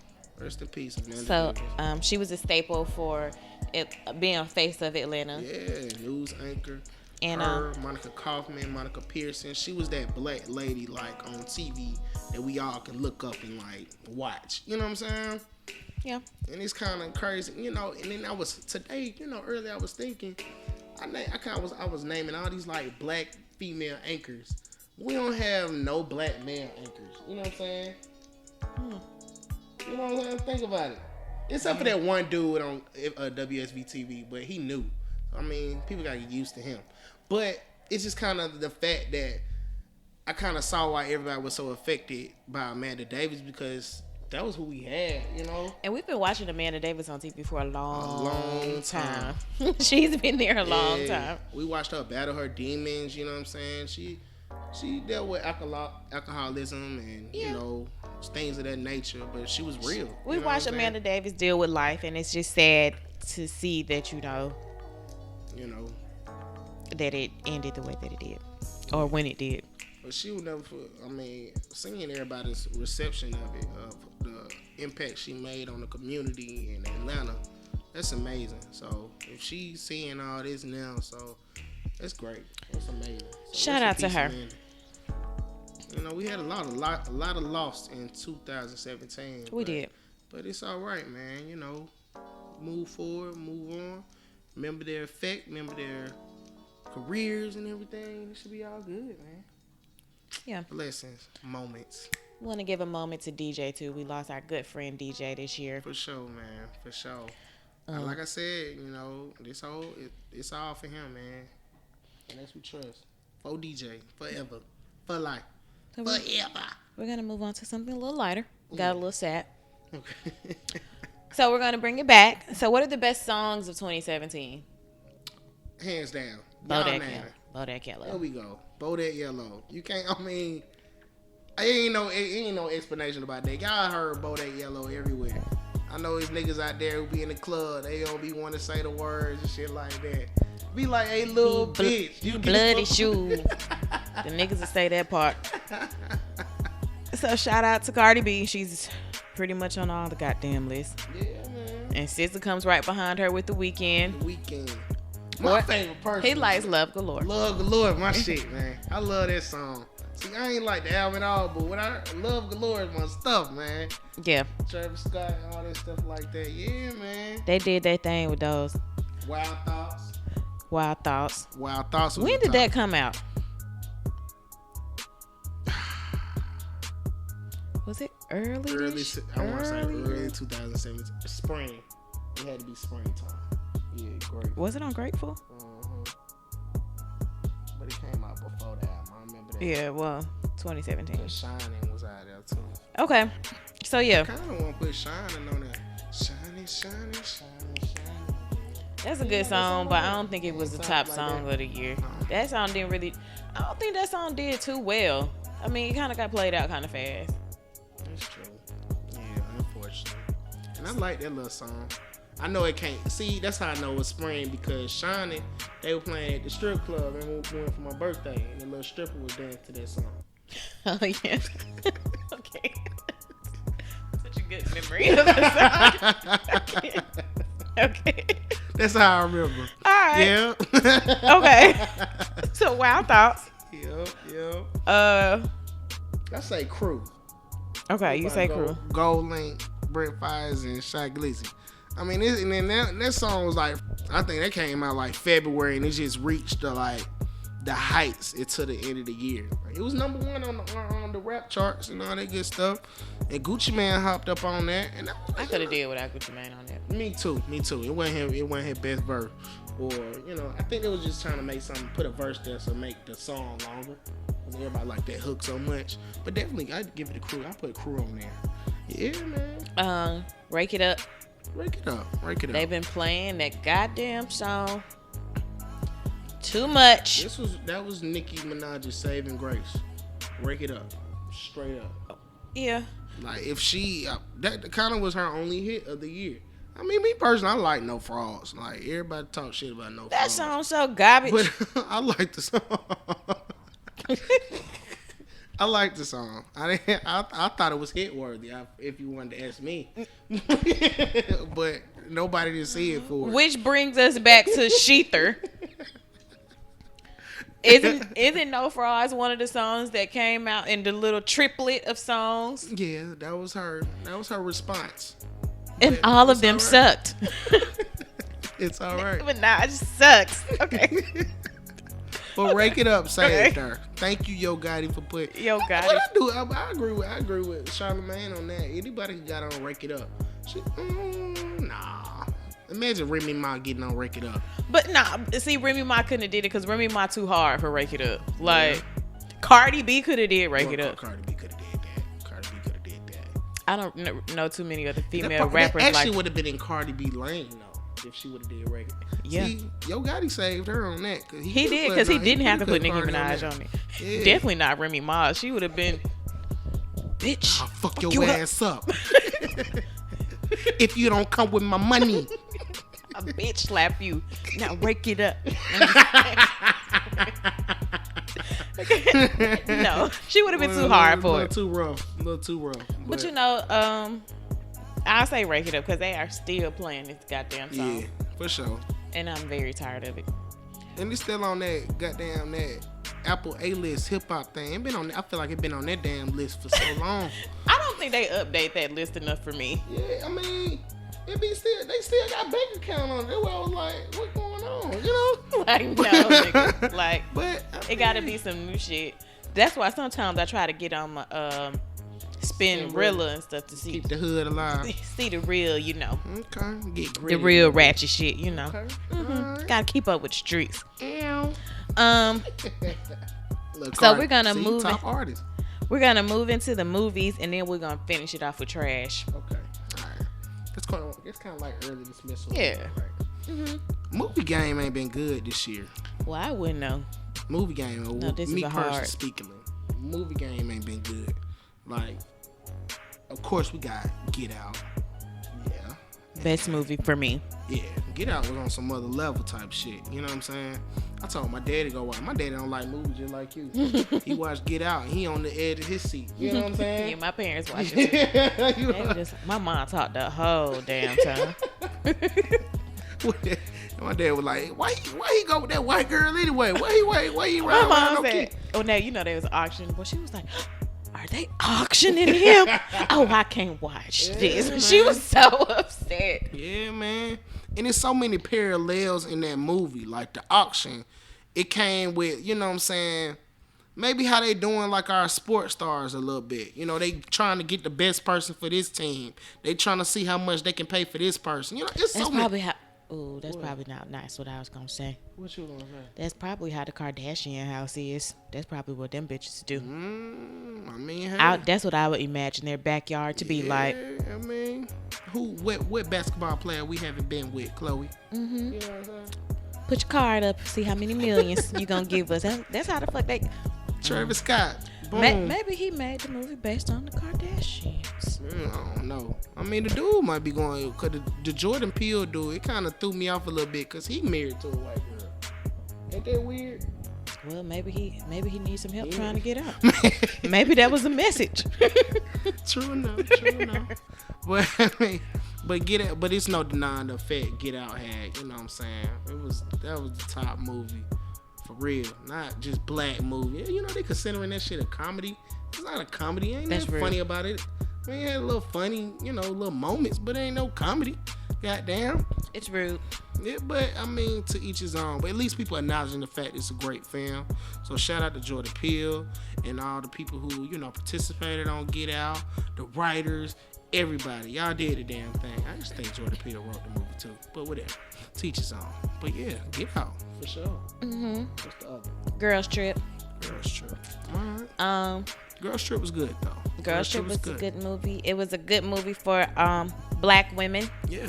Rest in peace, Amanda Davis. She was a staple for it being a face of Atlanta. Yeah, news anchor. And her, Monica Kaufman, Monica Pearson. She was that black lady like on TV that we all can look up and like watch. You know what I'm saying? Yeah. And it's kind of crazy, you know. And then I was today, you know, earlier I was thinking, I was naming all these like black female anchors. We don't have no black male anchors. You know what I'm saying? You know what I'm saying? Think about it. Except for that one dude on WSB TV, but he knew. I mean, people gotta get used to him. But it's just kind of the fact that I kind of saw why everybody was so affected by Amanda Davis, because that was who we had, you know. And we've been watching Amanda Davis on TV for a long time. She's been there a long time. We watched her battle her demons, you know what I'm saying? She dealt with alcoholism and, you know, things of that nature, but she was real. We watched Amanda Davis deal with life, and it's just sad to see that, you know, that it ended the way that it did, or when it did. But she would never, seeing everybody's reception of it, of the impact she made on the community in Atlanta, that's amazing. So if she's seeing all this now, so that's great. That's amazing. So shout out to her. Amanda. You know, we had a lot of loss in 2017. We did. But it's all right, man. You know, move forward, move on. Remember their effect, remember their careers and everything. It should be all good, man. Yeah. Blessings, moments. We want to give a moment to DJ too. We lost our good friend DJ this year. For sure, man. For sure. Like I said, you know, it's all for him, man. And that's what we trust. For DJ, forever, for life, so forever. We're gonna move on to something a little lighter. Got a little sad. Okay. So we're gonna bring it back. So what are the best songs of 2017? Hands down. Bodak Yellow. There we go. Bodak Yellow. You can't. Ain't no explanation about that. Y'all heard Bodak Yellow everywhere. I know there's niggas out there who be in the club. They don't be want to say the words and shit like that. Be like, hey, little bitch. You bloody shoe. The niggas will say that part. So shout out to Cardi B. She's pretty much on all the goddamn lists. Yeah, man. And SZA comes right behind her with The Weeknd. The Weeknd. My favorite person. He likes Love Galore. Love Galore, my shit, man. I love that song. See, I ain't like the album at all, but Love Galore is my stuff, man. Yeah. Travis Scott and all that stuff like that. Yeah, man. They did their thing with those. Wild Thoughts. Wild Thoughts. When did that come out? Was it early? I want to say early 2017. Spring. It had to be springtime. Yeah, great. Was it on Grateful? But it came out before that. I remember that. Yeah, well, 2017. The Shining was out there too. Okay, so yeah. I kind of want to put Shining on there. Shining. That's a good song, but I don't think it was the top song of the year. That song didn't really. I don't think that song did too well. I mean, it kind of got played out kind of fast. That's true. Yeah, unfortunately. And I like that little song. I know it can't. See, that's how I know it's spring, because Shining, they were playing at the strip club and we went for my birthday, and the little stripper was dancing to that song. Oh, yeah. Okay. Such a good memory of the song. Okay. That's how I remember. All right. Yeah. Okay. So, Wild Thoughts. Yep. I say Crew. Okay, you say Crew. Gold Link, Brent Fires, and Shy Glizzy. I mean, that song was like, I think that came out like February, and it just reached the heights until the end of the year. It was number one on the rap charts and all that good stuff. And Gucci Mane hopped up on that, and I could have did without Gucci Mane on that. Me too. It wasn't his best verse, or I think they was just trying to put a verse there to make the song longer. Everybody like that hook so much, but definitely I'd give it a Crew. I put Crew on there. Yeah, man. Rake It Up. Rake it up. Rake it up. They've been playing that goddamn song too much. That was Nicki Minaj's saving grace. Rake it up. Straight up. Yeah. Like, if she... that kind of was her only hit of the year. I mean, me personally, I like No Frauds. Like, everybody talk shit about No Frauds. That song's so garbage. But I like the song. I like the song. I thought it was hit worthy. If you wanted to ask me, but nobody didn't see it for it. Which brings us back to Sheether. Isn't No Frauds one of the songs that came out in the little triplet of songs? Yeah, that was her. That was her response. And But all of it's them all right. sucked. It's all right. Minaj sucks. Okay. But Rake It Up saved her. Thank you, Yo Gotti, for putting. Yo Gotti. What I do, I agree with Charlamagne on that. Anybody who got on Rake It Up, nah. Imagine Remy Ma getting on Rake It Up. But nah, see, Remy Ma couldn't have did it because Remy Ma too hard for Rake It Up. Like, Cardi B could have did Rake It Up. Cardi B could have did that. Cardi B could have did that. I don't know too many other female That rappers actually like. would have been in Cardi B lane though if she would have did Rake It Up. Yeah. See, Yo Gotti saved her on that. He did because he didn't have to put Nicki Cardi Minaj on it. Yeah. Definitely not Remy Ma. She would have been, bitch. I'll fuck your you up. ass up. If you don't come with my money. A bitch slap you. Now Rake It Up. No, she would have been too hard for it. A little too rough. But you know, I'll say Rake It Up because they are still playing this goddamn song. Yeah, for sure. And I'm very tired of it. And it's still on that goddamn that Apple A-list hip hop thing. It been on. I feel like it's been on that damn list for so long. I don't think they update that list enough for me. Yeah, I mean, they still got bank account on it. That's why I was like, what's going on? You know? Like, no, nigga. Like, But it gotta be some new shit. That's why sometimes I try to get on my Spinrilla and stuff to see keep the hood alive. see the real, you know, Okay, get the gritty. real ratchet shit, you know. Okay. Mhm. Gotta keep up with the streets. Ew. Look, So Cardi, we're gonna see, move top it. artist. We're gonna move into the movies and then we're gonna finish it off with trash. Okay, all right. It's kind of like early dismissal. Yeah. Right? Movie game ain't been good this year. Well, I wouldn't know. Movie game, No, this me is a personally hard. speaking, movie game ain't been good. Like, of course we got Get Out. Yeah. Best movie for me. Yeah, Get Out was on some other level type shit. You know what I'm saying? I told my daddy to go watch. My daddy don't like movies just like you. He watched Get Out and he on the edge of his seat. You know what I'm Yeah, saying? my parents watched it. You They know? were just, my mom talked the whole damn time. My dad was like, why he go with that white girl anyway? Why he My ride around mom no said, kid? "Oh, now you know they was auctioning," but she was like, "Are they auctioning him? Oh, I can't watch this." man. She was so upset. Yeah, man. And there's so many parallels in that movie. Like the auction, it came with, you know what I'm saying, maybe how they doing like our sports stars a little bit. You know, they trying to get the best person for this team. They trying to see how much they can pay for this person. You know, it's That's so many. probably how. Oh, that's probably not nice. What I was gonna say. What you gonna say? That's probably how the Kardashian house is. That's probably what them bitches do. I mean, hey. That's what I would imagine their backyard to be like. I mean, what basketball player we haven't been with, Chloe? Mm-hmm. You know what I'm saying? Put your card up, see how many millions you gonna give us. That's how the fuck they. Travis Scott. Boom. Maybe he made the movie based on the Kardashians. I don't know. I mean, the dude might be going, because the Jordan Peele dude, it kind of threw me off a little bit because he married to a white girl. Ain't that weird? Well, maybe he needs some help trying to get out. Maybe that was a message. True enough. But I mean, but it's no denying the effect Get Out had. You know what I'm saying? That was the top movie for real, not just black movie. You know they considering that shit a comedy. It's not a comedy. Ain't That's nothing real. funny about it. I mean, it had a little funny, little moments, but it ain't no comedy. Goddamn. It's rude. Yeah, but I mean, to each his own. But at least people acknowledging the fact it's a great film. So shout out to Jordan Peele and all the people who participated on Get Out, the writers, everybody. Y'all did the damn thing. I just think Jordan Peele wrote the movie too. But whatever, to each his own. But yeah, Get Out for sure. Mm-hmm. What's the other? Girls Trip. Girls Trip. All right. Girls Trip was good though. Girls Trip was a good movie. It was a good movie for black women. Yeah.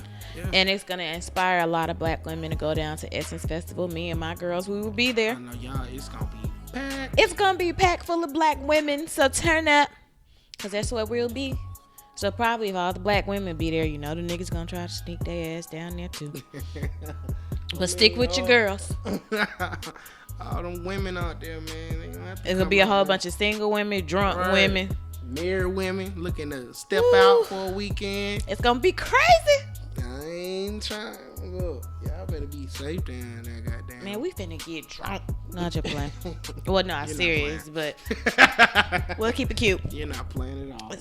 And it's gonna inspire a lot of black women to go down to Essence Festival. Me and my girls, we will be there. I know y'all. It's gonna be packed. It's gonna be packed full of black women. So turn up, cause that's what we'll be. So probably if all the black women be there, you know the niggas gonna try to sneak their ass down there too. But stick with your girls. All them women out there, man. It's gonna be a whole bunch of single women, drunk women, married women looking to step out for a weekend. It's gonna be crazy. I ain't trying. Look, y'all better be safe down there, goddamn. Man, we finna get drunk. Not just playing. Well, no, I'm serious, but we'll keep it cute. You're not playing at all.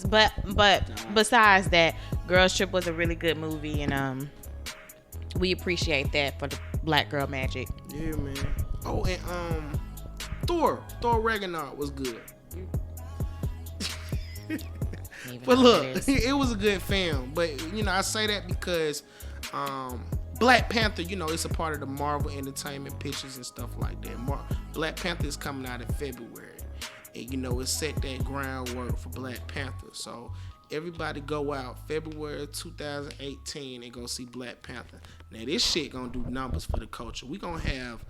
But besides that, Girls Trip was a really good movie, and we appreciate that for the black girl magic. Yeah, man. Oh, and Thor Ragnarok was good. But look, it was a good film. But you know, I say that because Black Panther, you know, it's a part of the Marvel Entertainment pictures and stuff like that. Black Panther is coming out in February, and you know, it set that groundwork for Black Panther. So everybody go out February 2018 and go see Black Panther. Now this shit gonna do numbers for the culture. We gonna have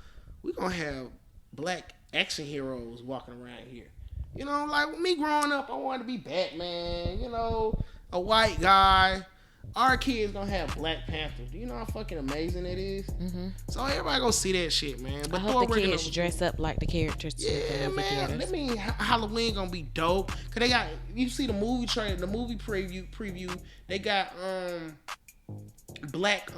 black action heroes walking around here. You know, like me growing up, I wanted to be Batman. You know, a white guy. Our kids gonna have Black Panther. Do you know how fucking amazing it is? Mm-hmm. So everybody go see that shit, man. But I hope the kids dress up like the characters. Yeah, man. That mean Halloween gonna be dope. Cause they got, you see the movie trailer, the movie preview. They got black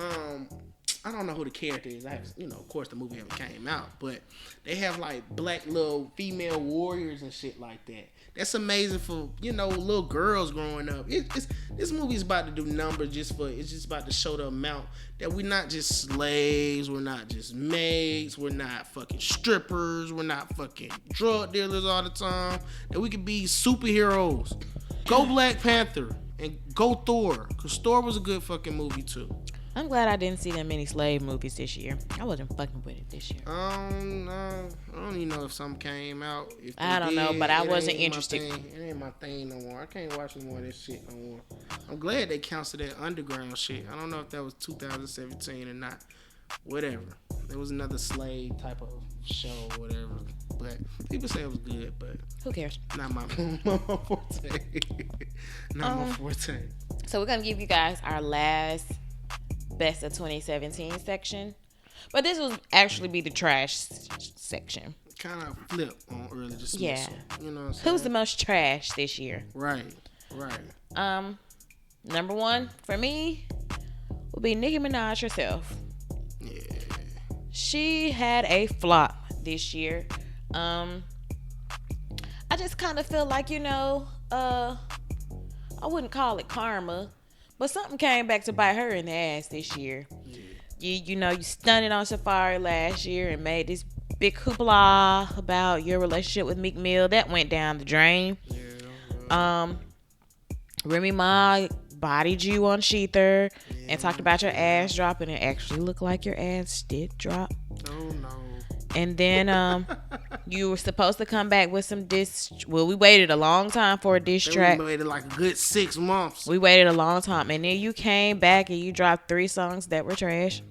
I don't know who the character is. You know, of course the movie haven't came out, but they have like black little female warriors and shit like that. That's amazing for, you know, little girls growing up. This movie's about to do numbers it's just about to show the amount that we're not just slaves, we're not just maids, we're not fucking strippers, we're not fucking drug dealers all the time. That we can be superheroes. Go Black Panther and go Thor, cause Thor was a good fucking movie too. I'm glad I didn't see that many slave movies this year. I wasn't fucking with it this year. I don't even know if some came out. If I don't know, but I wasn't interested. It ain't my thing no more. I can't watch no more of this shit no more. I'm glad they canceled that underground shit. I don't know if that was 2017 or not. Whatever. There was another slave type of show or whatever. But people say it was good, but who cares? Not my forte. Not my forte. So we're gonna give you guys our last best of 2017 section, but this will actually be the trash section. Kind of flip on early dismissal. Yeah, you know what I'm saying? Who's the most trash this year? Right. Number one for me will be Nicki Minaj herself. Yeah, she had a flop this year. I just kind of feel like, you know, I wouldn't call it karma, but something came back to bite her in the ass this year. Yeah. You know, you stunned on Safari last year and made this big hoopla about your relationship with Meek Mill. That went down the drain. Yeah. Remy Ma bodied you on Sheether and talked about your ass dropping. It actually looked like your ass did drop. Oh no. And then you were supposed to come back with some diss. Well, we waited a long time for a diss track. We waited like a good 6 months. We waited a long time. And then you came back and you dropped 3 songs that were trash.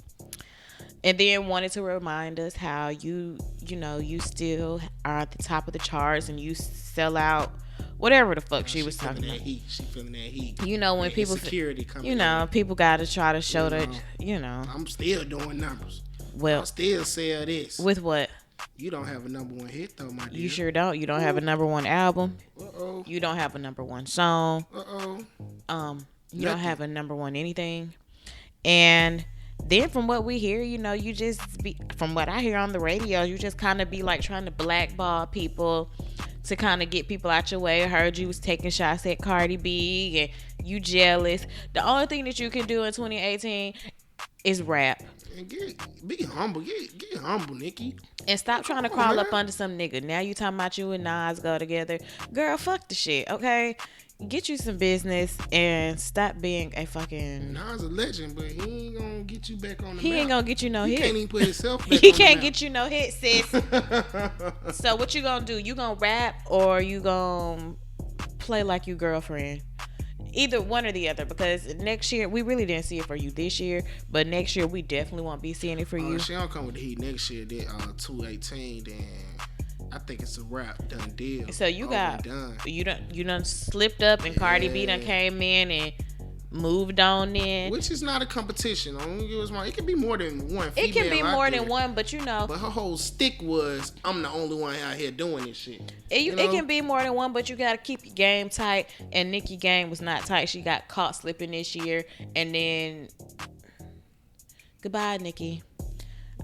And then wanted to remind us how you still are at the top of the charts and you sell out whatever the fuck she was talking about. She feeling that heat. You know, when people security coming. You know, people got to try to show that. You know, I'm still doing numbers. Well, I'll still sell this. With what? You don't have a number 1 hit though, my dear. You sure don't. You don't have a number 1 album. Uh-oh. You don't have a number 1 song. Uh-oh. You don't have a number 1 anything. And then from what we hear, you know, you just be, from what I hear on the radio, you just kind of be like trying to blackball people to kind of get people out your way. I heard you was taking shots at Cardi B and you jealous. The only thing that you can do in 2018 is rap. And be humble. Get humble, Nicki. And stop trying to crawl up under some nigga. Now you talking about you and Nas go together. Girl, fuck the shit, okay? Get you some business and stop being a fucking... Nas a legend, but he ain't gonna get you back on the map. He ain't gonna get you no hit. He can't even put himself back He on can't the get you no hit, sis. So what you gonna do? You gonna rap or you gonna play like you girlfriend. Either one or the other, because next year we really didn't see it for you this year, but next year we definitely won't be seeing it for you. She don't come with the heat next year. Then 218. Then I think it's a wrap, done deal. So you done slipped up, and Cardi B done came in and moved on in. Which is not a competition. It can be more than one female. It can be more than one, but But her whole stick was, I'm the only one out here doing this shit. It can be more than one, but you gotta keep your game tight. And Nicki game was not tight. She got caught slipping this year, and then goodbye, Nicki.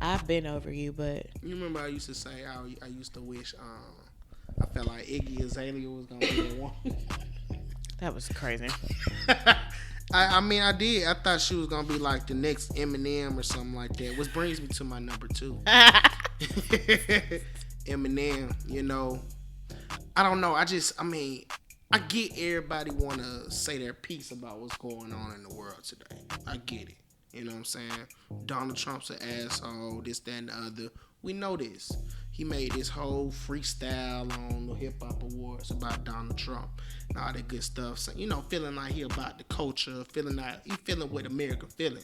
I've been over you, but you remember I used to say I used to wish I felt like Iggy Azalea was gonna be the one. That was crazy. I mean, I did. I thought she was gonna be like the next Eminem or something like that. Which brings me to my number 2. Eminem, I don't know. I get everybody want to say their piece about what's going on in the world today. I get it. You know what I'm saying? Donald Trump's an asshole, this, that, and the other. We know this. He made this whole freestyle on the Hip Hop Awards about Donald Trump and all that good stuff. So, feeling like he about the culture, feeling what America feeling.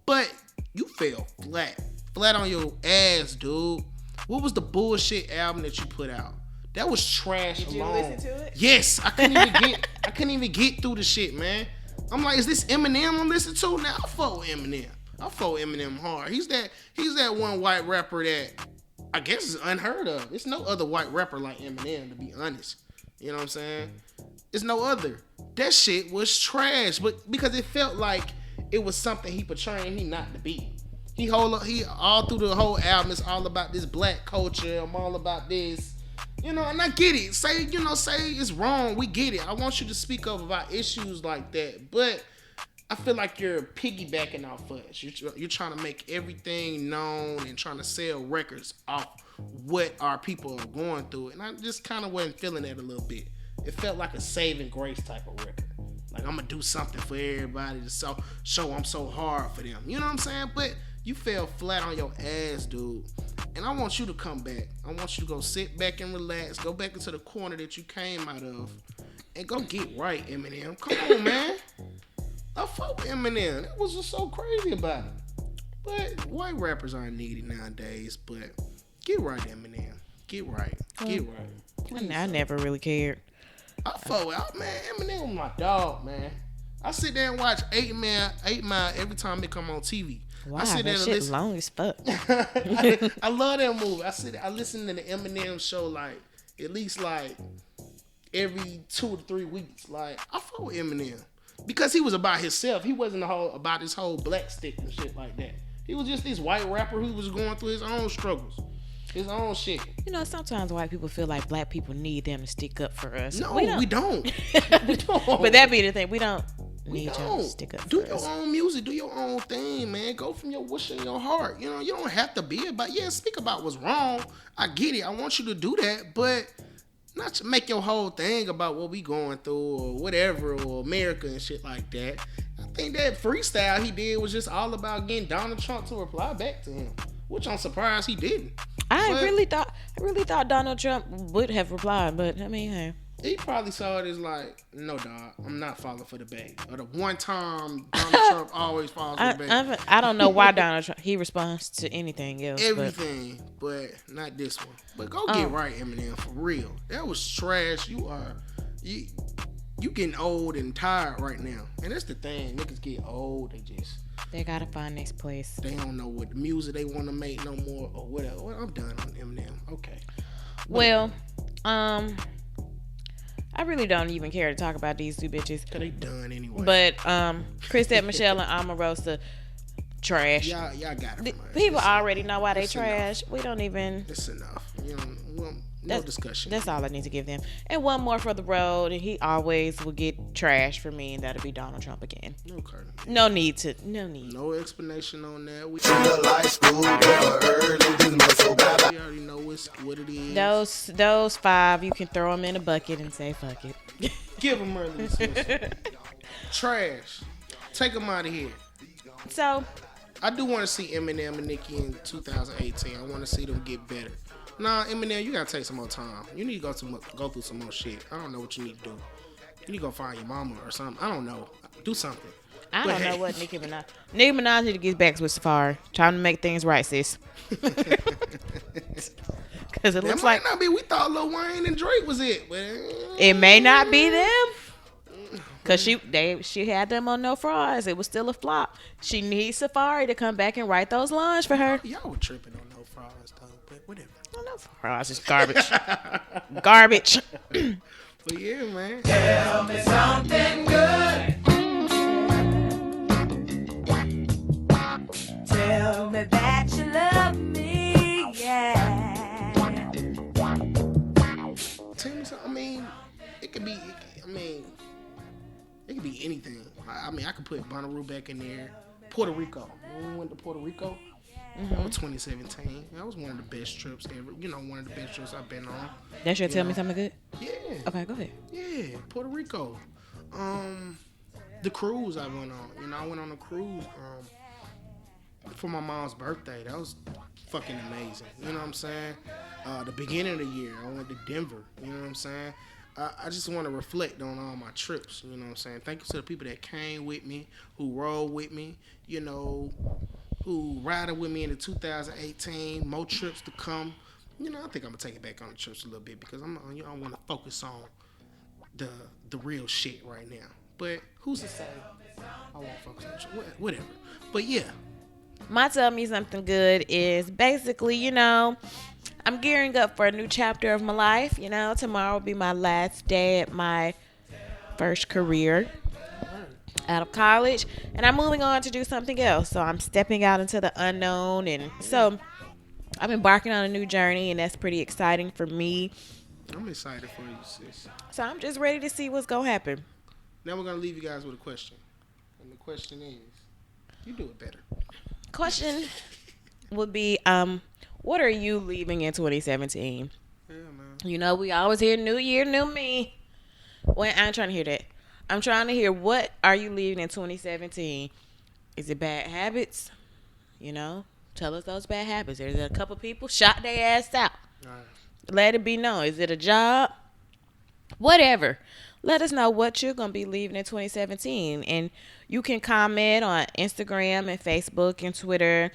But you fell flat on your ass, dude. What was the bullshit album that you put out? That was trash. Did you listen to it? Yes, I couldn't even get through the shit, man. I'm like, is this Eminem I'm listening to? Now I fuck with Eminem. I fuck with Eminem hard. He's that one white rapper that I guess is unheard of. There's no other white rapper like Eminem, to be honest. You know what I'm saying? There's no other. That shit was trash, but because it felt like it was something he portraying he not to be. He all through the whole album is all about this black culture. I'm all about this. And I get it. Say it's wrong. We get it. I want you to speak up about issues like that. But I feel like you're piggybacking off us. You're trying to make everything known and trying to sell records off what our people are going through. And I just kind of wasn't feeling that a little bit. It felt like a saving grace type of record. Like, I'm going to do something for everybody to show I'm so hard for them. You know what I'm saying? But you fell flat on your ass, dude. And I want you to come back. I want you to go sit back and relax. Go back into the corner that you came out of. And go get right, Eminem. Come on, man. I fuck with Eminem. That was just so crazy about it. But white rappers aren't needed nowadays. But get right, Eminem. Get right. Get right. Please, I never really cared. I fuck with Eminem was my dog, man. I sit there and watch 8 Mile every time it come on TV. Wow, I sit there that and shit listen. long as fuck. I love that movie. I listen to the Eminem show like at least like every 2 to 3 weeks. Like, I fuck with Eminem because he was about himself. He wasn't about this whole black stick and shit like that. He was just this white rapper who was going through his own struggles. His own shit. Sometimes white people feel like black people need them to stick up for us. No, we don't. We don't. But that be the thing. We don't need y'all to stick up do for your us. own music. Do your own thing, man. Go from your wish in your heart. You don't have to be about. Yeah, speak about what's wrong. I get it. I want you to do that, but not to make your whole thing about what we going through or whatever or America and shit like that. I think that freestyle he did was just all about getting Donald Trump to reply back to him, which I'm surprised he didn't. I really thought Donald Trump would have replied, but I mean, hey. He probably saw it as like, no, dog, I'm not falling for the bait. Or the one time Donald Trump always falls for the bait. I don't know why Donald Trump, he responds to anything else. Everything, but not this one. But go get right, Eminem, for real. That was trash. You getting old and tired right now. And that's the thing. Niggas get old, they gotta find this place. They don't know what music they want to make no more or whatever. Well, I'm done on Eminem. Okay. Well, I really don't even care to talk about these two bitches. Cause they done anyway. But Chrisette Michelle and Omarosa, trash. Y'all got it. People already know why they trash. Enough. We don't even. It's enough. No discussion. That's all I need to give them. And one more for the road, and he always will get trash for me, and that'll be Donald Trump again. Okay. No need. No explanation on that. We already know what it is. Those 5, you can throw them in a bucket and say fuck it. Give them early dismissal. Trash. Take them out of here. So, I do want to see Eminem and Nicki in 2018. I want to see them get better. Nah, Eminem, you gotta take some more time. You need to go through some more shit. I don't know what you need to do. You need to go find your mama or something. I don't know. Do something. I don't know what Nicki Minaj. Nicki Minaj need to get back with Safari. Time to make things right, sis. Because it looks like might not be. We thought Lil Wayne and Drake was it, but it may not be them. Cause she had them on No Frauds. It was still a flop. She needs Safari to come back and write those lines for her. Y'all were tripping on No Frauds though, but whatever. No Frauds is garbage. Garbage. But yeah, man. Tell me something good. Tell me that you love me, yeah. Tell me something. I mean, it could be. It could be anything. I mean, I could put Bonnaroo back in there. Puerto Rico. When we went to Puerto Rico, that was 2017. That was one of the best trips ever. You know, one of the best trips I've been on. That's your tell me something good? Yeah. Okay, go ahead. Yeah, Puerto Rico. The cruise I went on. You know, I went on a cruise for my mom's birthday. That was fucking amazing. You know what I'm saying? The beginning of the year, I went to Denver. You know what I'm saying? I just want to reflect on all my trips. You know what I'm saying? Thank you to the people that came with me, who rode with me, you know, who riding with me into 2018. More trips to come. You know, I think I'm gonna take it back on the trips a little bit because I want to focus on the real shit right now. But who's to say I won't focus on the trips? Whatever. But yeah. My tell me something good is basically, you know, I'm gearing up for a new chapter of my life. You know, tomorrow will be my last day at my first career out of college, and I'm moving on to do something else. So I'm stepping out into the unknown, and so I'm embarking on a new journey, and that's pretty exciting for me. I'm excited for you, sis. So I'm just ready to see what's gonna happen. Now we're gonna leave you guys with a question, and the question is, you do it better. Question would be, what are you leaving in 2017? Yeah, man. You know, we always hear new year, new me. Well, I ain't trying to hear that. I'm trying to hear, what are you leaving in 2017? Is it bad habits? You know, tell us those bad habits. There's a couple people shot their ass out. All right. Let it be known. Is it a job? Whatever. Let us know what you're going to be leaving in 2017. And you can comment on Instagram and Facebook and Twitter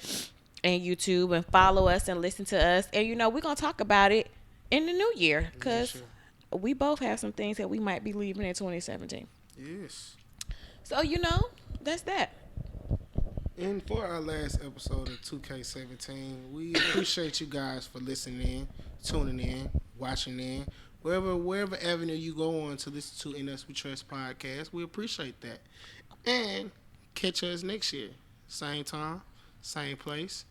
and YouTube and follow us and listen to us. And, you know, we're going to talk about it in the new year because we both have some things that we might be leaving in 2017. Yes. So, you know, that's that. And for our last episode of 2K17, we appreciate you guys for listening in, tuning in, watching in. Wherever avenue you go on to listen to In Us We Trust podcast, we appreciate that. And catch us next year. Same time, same place.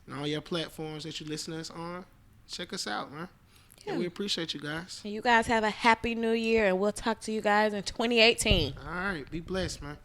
And all your platforms that you listen to us on, check us out, man. Yeah. And we appreciate you guys. And you guys have a happy new year, and we'll talk to you guys in 2018. All right. Be blessed, man.